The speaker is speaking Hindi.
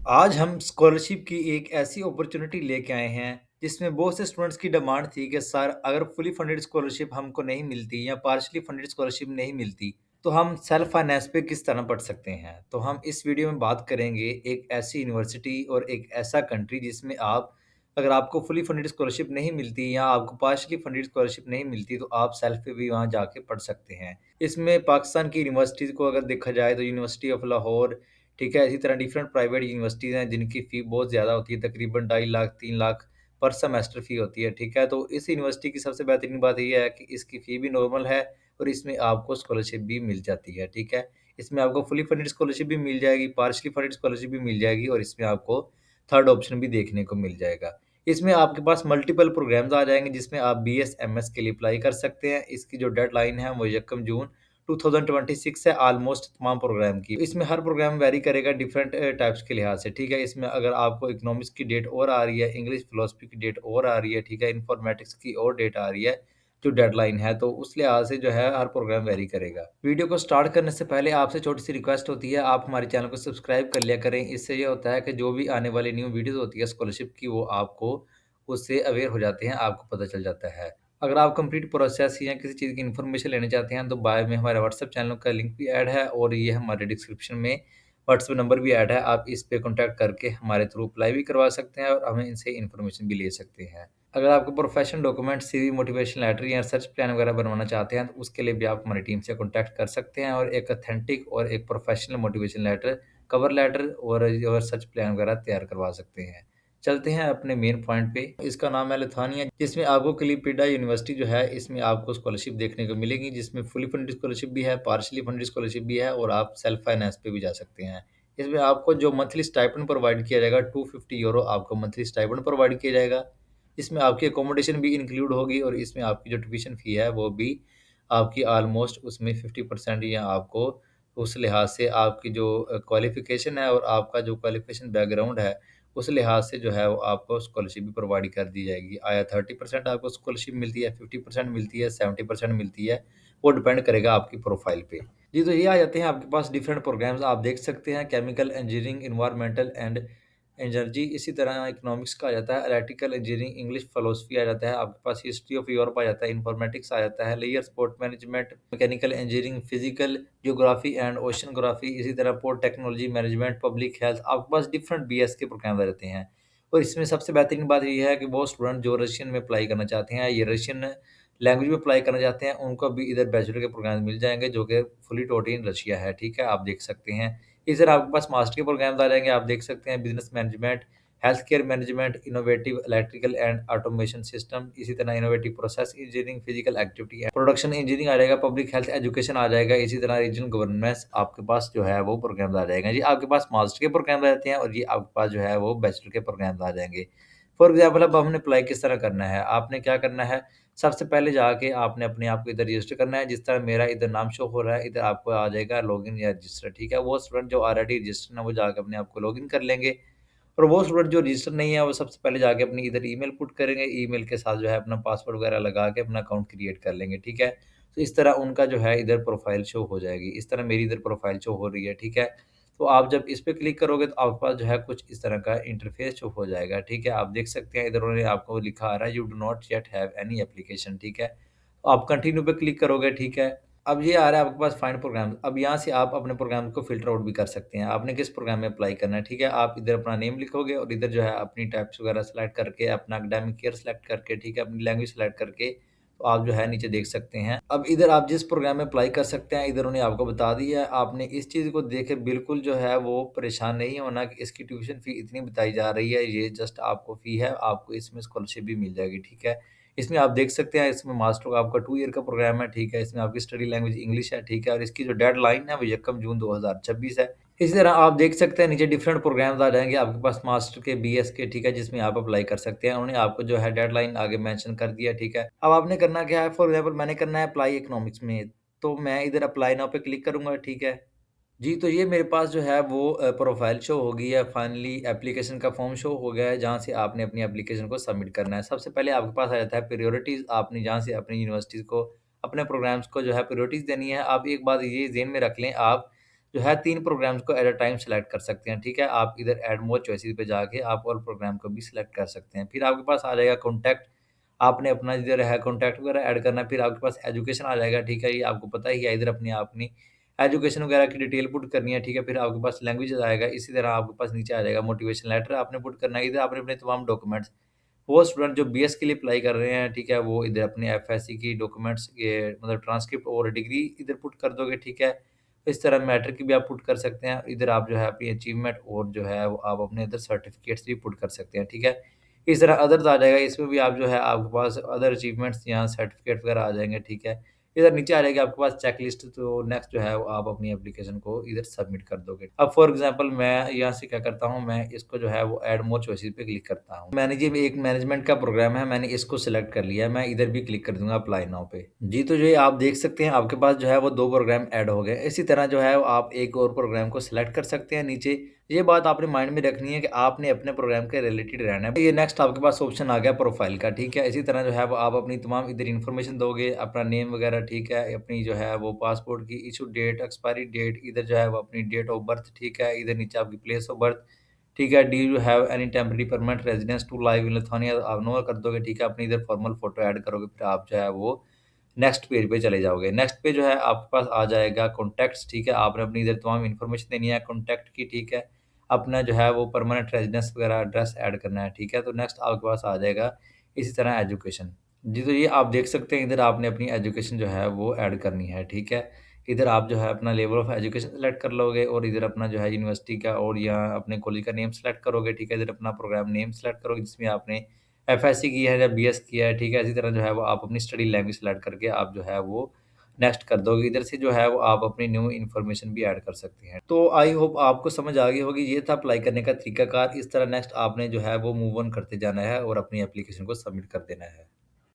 आज हम स्कॉलरशिप की एक ऐसी अपॉर्चुनिटी लेके आए हैं जिसमें बहुत से स्टूडेंट्स की डिमांड थी कि सर अगर फुली फंडेड स्कॉलरशिप हमको नहीं मिलती या पार्शली फंडेड स्कॉलरशिप नहीं मिलती तो हम सेल्फ फाइनेंस पे किस तरह पढ़ सकते हैं। तो हम इस वीडियो में बात करेंगे एक ऐसी यूनिवर्सिटी और एक ऐसा कंट्री जिसमें आप अगर आपको फुली फंडेड स्कॉलरशिप नहीं मिलती या आपको पार्शली फंडेड स्कॉलरशिप नहीं मिलती तो आप सेल्फ पे भी वहाँ जाके पढ़ सकते हैं। इसमें पाकिस्तान की यूनिवर्सिटीज़ को अगर देखा जाए तो यूनिवर्सिटी ऑफ लाहौर, ठीक है, इसी तरह डिफरेंट प्राइवेट यूनिवर्सिटीज़ हैं जिनकी फ़ी बहुत ज़्यादा होती है, तकरीबन 2.5 लाख 3 लाख पर सेमेस्टर फ़ी होती है, ठीक है। तो इस यूनिवर्सिटी की सबसे बेहतरीन बात ये है कि इसकी फ़ी भी नॉर्मल है और इसमें आपको स्कॉलरशिप भी मिल जाती है, ठीक है। इसमें आपको फुली फंडेड स्कॉलरशिप भी मिल जाएगी, पार्शियली फंडेड स्कॉलरशिप भी मिल जाएगी और इसमें आपको थर्ड ऑप्शन भी देखने को मिल जाएगा। इसमें आपके पास मल्टीपल प्रोग्राम्स आ जाएँगे जिसमें आप बीएस, एमएस के लिए अप्लाई कर सकते हैं। इसकी जो डेडलाइन है वो 1 जून 2026 है ऑलमोस्ट तमाम प्रोग्राम की। इसमें हर प्रोग्राम वैरी करेगा डिफरेंट टाइप्स के लिहाज से, ठीक है। इसमें अगर आपको इकोनॉमिक्स की डेट और आ रही है, इंग्लिश फिलॉसफी की डेट और आ रही है, ठीक है, इन्फॉर्मेटिक्स की और डेट आ रही है, जो डेडलाइन है, तो उस लिहाज से जो है हर प्रोग्राम वैरी करेगा। वीडियो को स्टार्ट करने से पहले आपसे छोटी-सी रिक्वेस्ट होती है, आप हमारे चैनल को सब्सक्राइब कर लिया करें। इससे ये होता है कि जो भी आने वाली न्यू वीडियोज़ होती है स्कॉलरशिप की, वो आपको उससे अवेयर हो जाते हैं, आपको पता चल जाता है। अगर आप कंप्लीट प्रोसेस या किसी चीज़ की इन्फॉर्मेशन लेना चाहते हैं तो बायो में हमारे व्हाट्सएप चैनल का लिंक भी ऐड है और ये हमारे डिस्क्रिप्शन में व्हाट्सएप नंबर भी ऐड है। आप इस पे कॉन्टैक्ट करके हमारे थ्रू अप्लाई भी करवा सकते हैं और हमें इनसे इन्फॉर्मेशन भी ले सकते हैं। अगर आपको professional document, CV, motivation letter या रिसर्च प्लान वगैरह बनवाना चाहते हैं तो उसके लिए भी आप हमारी टीम से कॉन्टैक्ट कर सकते हैं और एक ऑथेंटिक और एक professional motivation letter, cover letter और रिसर्च प्लान वगैरह तैयार करवा सकते हैं। चलते हैं अपने मेन पॉइंट पे। इसका नाम है लिथुआनिया, जिसमें आपको क्लिपिडा यूनिवर्सिटी जो है, इसमें आपको स्कॉलरशिप देखने को मिलेगी, जिसमें फुली फंडेड स्कॉलरशिप भी है, पार्शियली फंडेड स्कॉलरशिप भी है और आप सेल्फ फाइनेंस पे भी जा सकते हैं। इसमें आपको जो मंथली स्टाइपेंड प्रोवाइड किया जाएगा, 250 यूरो आपको मंथली स्टाइपेंड प्रोवाइड किया जाएगा। इसमें आपकी अकोमोडेशन भी इंक्लूड होगी और इसमें आपकी जो ट्यूशन फ़ी है, वो भी आपकी ऑलमोस्ट उसमें 50% या आपको उस लिहाज से आपकी जो क्वालिफ़िकेशन है और आपका जो क्वालिफ़िकेशन बैकग्राउंड है, उस लिहाज से जो है वो आपको स्कॉलरशिप भी प्रोवाइड कर दी जाएगी। आया 30% आपको स्कॉलरशिप मिलती है, 50% मिलती है, 70% मिलती है, वो डिपेंड करेगा आपकी प्रोफ़ाइल पे। जी, तो ये आ जाते हैं आपके पास डिफरेंट प्रोग्राम्स आप देख सकते हैं, chemical engineering, environmental and energy, इसी तरह इकोनॉमिक्स का आ जाता है, इलेक्ट्रिकल इंजीनियरिंग, इंग्लिश फिलॉसफी आ जाता है, आपके पास हिस्ट्री ऑफ यूरोप आ जाता है, इन्फॉर्मेटिक्स आ जाता है, layer sport management, mechanical engineering, physical geography and oceanography, इसी तरह port technology management, public health, आपके पास डिफरेंट बीएस के प्रोग्राम आ जाते हैं। और इसमें सबसे बेहतरीन बात ये है कि वो स्टूडेंट जो रशियन में अप्लाई करना चाहते हैं, ये रशियन लैंग्वेज में अप्लाई करना चाहते हैं, उनको भी इधर बैचलर के प्रोग्राम मिल जाएँगे जो कि फुली टॉट इन रशिया है, ठीक है? आप देख सकते हैं। इसी तरह आपके पास मास्टर के प्रोग्राम्स आ जाएँगे, आप देख सकते हैं business management, health care management, innovative electrical and automation system, इसी तरह innovative process engineering, physical activity and production engineering आ जाएगा, पब्लिक हेल्थ एजुकेशन आ जाएगा, इसी तरह रीजनल गवर्नेंस आपके पास जो है वो प्रोग्राम्स आ जाएगा। जी, आपके पास मास्टर के प्रोग्राम्स आ जाते हैं और ये आपके पास जो है वो बैचलर के प्रोग्राम्स आ जाएँगे। फॉर एग्ज़ाम्पल अब हमने अप्लाई किस तरह करना है? आपने क्या करना है, सबसे पहले जाके आपने अपने आप को इधर रजिस्टर करना है, जिस तरह मेरा इधर नाम शो हो रहा है, इधर आपको आ जाएगा लॉगिन या रजिस्टर, ठीक है? वो स्टूडेंट जो ऑलरेडी रजिस्टर्ड है, वो जाके अपने आप को लॉगिन कर लेंगे और वो स्टूडेंट जो रजिस्टर नहीं है, वो सबसे पहले जाके अपनी इधर ईमेल पुट करेंगे, ईमेल के साथ जो है अपना पासवर्ड वगैरह लगा के अपना अकाउंट क्रिएट कर लेंगे, ठीक है? तो इस तरह उनका जो है इधर प्रोफ़ाइल शो हो जाएगी, इस तरह मेरी इधर प्रोफ़ाइल शो हो रही है, ठीक है? तो आप जब इस पे क्लिक करोगे तो आपके पास जो है कुछ इस तरह का इंटरफ़ेस शो हो जाएगा, ठीक है? आप देख सकते हैं इधर उन्होंने आपको लिखा आ रहा है, you do not yet have any application, ठीक है? तो आप कंटिन्यू पे क्लिक करोगे, ठीक है? अब ये आ रहा है आपके पास फाइंड प्रोग्राम। अब यहाँ से आप अपने प्रोग्राम को फ़िल्टर आउट भी कर सकते हैं। आपने किस प्रोग्राम में अप्लाई करना है, ठीक है? आप इधर अपना नेम लिखोगे और इधर जो है अपनी टाइप्स वगैरह सेलेक्ट करके, अपना एकेडमिक ईयर सेलेक्ट करके, ठीक है? अपनी लैंग्वेज सेलेक्ट करके, तो आप जो है नीचे देख सकते हैं। अब इधर आप जिस प्रोग्राम में अप्लाई कर सकते हैं, इधर उन्होंने आपको बता दिया है। आपने इस चीज़ को देख के बिल्कुल जो है वो परेशान नहीं होना कि इसकी ट्यूशन फ़ी इतनी बताई जा रही है, ये जस्ट आपको फ़ी है, आपको इसमें स्कॉलरशिप भी मिल जाएगी, ठीक है? इसमें आप देख सकते हैं, इसमें मास्टर का आपका 2 ईयर का प्रोग्राम है, ठीक है? इसमें आपकी स्टडी लैंग्वेज इंग्लिश है, ठीक है? और इसकी जो डेडलाइन है वो 1 जून 2026 है। इसी तरह आप देख सकते हैं नीचे डिफरेंट प्रोग्राम्स आ जाएँगे आपके पास मास्टर के, बीएस के, ठीक है? जिसमें आप अप्लाई कर सकते हैं। उन्होंने आपको जो है डेडलाइन आगे मेंशन कर दिया, ठीक है? अब आपने करना क्या है, फॉर एग्ज़ाम्पल मैंने करना है अप्लाई इकोनॉमिक्स में, तो मैं इधर अप्लाई नाउ पे क्लिक करूँगा, ठीक है? जी, तो ये मेरे पास जो है वो प्रोफ़ाइल शो हो गई है, फाइनली एप्लीकेशन का फ़ॉर्म शो हो गया है, जहाँ से आपने अपनी एप्लीकेशन को सबमिट करना है। सबसे पहले आपके पास आ जाता है प्रायोरिटीज़, आपने जहाँ से अपनी यूनिवर्सिटीज़ को, अपने प्रोग्राम्स को जो है प्रायोरिटीज़ देनी है। आप एक बात ये ज़हन में रख लें, आप जो है 3 प्रोग्राम्स को एट अ टाइम सेलेक्ट कर सकते हैं, ठीक है? आप इधर ऐड मोर चॉइसेस पे जाके आप ऑल प्रोग्राम को भी सिलेक्ट कर सकते हैं। फिर आपके पास आ जाएगा कॉन्टैक्ट, आपने अपना इधर है कॉन्टैक्ट वगैरह ऐड करना है, फिर आपके पास एजुकेशन आ जाएगा, ठीक है? ये आपको पता ही है, इधर अपनी आपनी एजुकेशन वगैरह की डिटेल पुट करनी है, ठीक है? फिर आपके पास लैंग्वेजेस आएगा, इसी तरह आपके पास नीचे आ जाएगा मोटिवेशन लेटर आपने पुट करना है, इधर आपने अपने तमाम डॉक्यूमेंट्स, वो स्टूडेंट जो बीएस के लिए अप्लाई कर रहे हैं, ठीक है? वो इधर अपने एफएससी की डॉक्यूमेंट्स ये मतलब ट्रांसक्रिप्ट और डिग्री इधर पुट कर दोगे, ठीक है? इस तरह मैट्रिक की भी आप पुट कर सकते हैं। इधर आप जो है अपनी अचीवमेंट और जो है वो आप अपने इधर सर्टिफ़िकेट्स भी पुट कर सकते हैं, ठीक है? इस तरह अदर्स आ जाएगा, इसमें भी आप जो है आपके पास अदर अचीवमेंट्स यहाँ सर्टिफ़िकेट वगैरह आ जाएँगे, ठीक है? इधर नीचे आ जाएगी आपके पास चेकलिस्ट, तो नेक्स्ट जो है वो आप अपनी एप्लीकेशन को इधर सबमिट कर दोगे। अब फॉर एग्ज़ाम्पल मैं यहाँ से क्या करता हूँ, मैं इसको जो है वो ऐड मोर चॉइसेस पे क्लिक करता हूँ। मैंने ये एक मैनेजमेंट का प्रोग्राम है, मैंने इसको सिलेक्ट कर लिया है, मैं इधर भी क्लिक कर दूँगा अप्लाई नाउ पे। जी, तो ये आप देख सकते हैं आपके पास जो है वो 2 प्रोग्राम ऐड हो गए। इसी तरह जो है आप एक और प्रोग्राम को सिलेक्ट कर सकते हैं नीचे। ये बात आपने माइंड में रखनी है कि आपने अपने प्रोग्राम के रिलेटेड रहना है। ये नेक्स्ट आपके पास ऑप्शन आ गया प्रोफाइल का, ठीक है? इसी तरह जो है वो आप अपनी तमाम इधर इन्फॉर्मेशन दोगे, अपना नेम वगैरह, ठीक है? अपनी जो है वो पासपोर्ट की इश्यू डेट, एक्सपायरी डेट, इधर जो है वो अपनी डेट ऑफ बर्थ, ठीक है? इधर नीचे आपकी प्लेस ऑफ बर्थ, ठीक है? Do you have any temporary permanent residence to live in Lithuania, आप नो कर दोगे, ठीक है? अपनी इधर फॉर्मल फोटो ऐड करोगे, फिर आप जो है वो नेक्स्ट पेज पे चले जाओगे। नेक्स्ट पे जो है आपके पास आ जाएगा कॉन्टैक्ट्स, ठीक है? आपने अपनी इधर तमाम इन्फॉर्मेशन देनी है कॉन्टैक्ट की, ठीक है? अपना जो है वो परमानेंट रेज़िडेंस वगैरह एड्रेस ऐड करना है, ठीक है? तो नेक्स्ट आपके पास आ जाएगा इसी तरह एजुकेशन। जी, तो ये आप देख सकते हैं इधर आपने अपनी एजुकेशन जो है वो ऐड करनी है, ठीक है? इधर आप जो है अपना लेवल ऑफ एजुकेशन सेलेक्ट कर लोगे और इधर अपना जो है यूनिवर्सिटी का और या अपने कॉलेज का नेम सेलेक्ट करोगे, ठीक है? इधर अपना प्रोग्राम नेम सेलेक्ट करोगे जिसमें आपने एफएससी की है या बीएस किया है, ठीक है? इसी तरह जो है वो आप अपनी स्टडी लैंग्वेज सेलेक्ट करके आप जो है वो नेक्स्ट कर दोगे। इधर से जो है वो आप अपनी न्यू इन्फॉर्मेशन भी ऐड कर सकते हैं। तो आई होप आपको समझ आ गई होगी, ये था अप्लाई करने का तरीकाकार। इस तरह नेक्स्ट आपने जो है वो मूव ऑन करते जाना है और अपनी एप्लीकेशन को सबमिट कर देना है।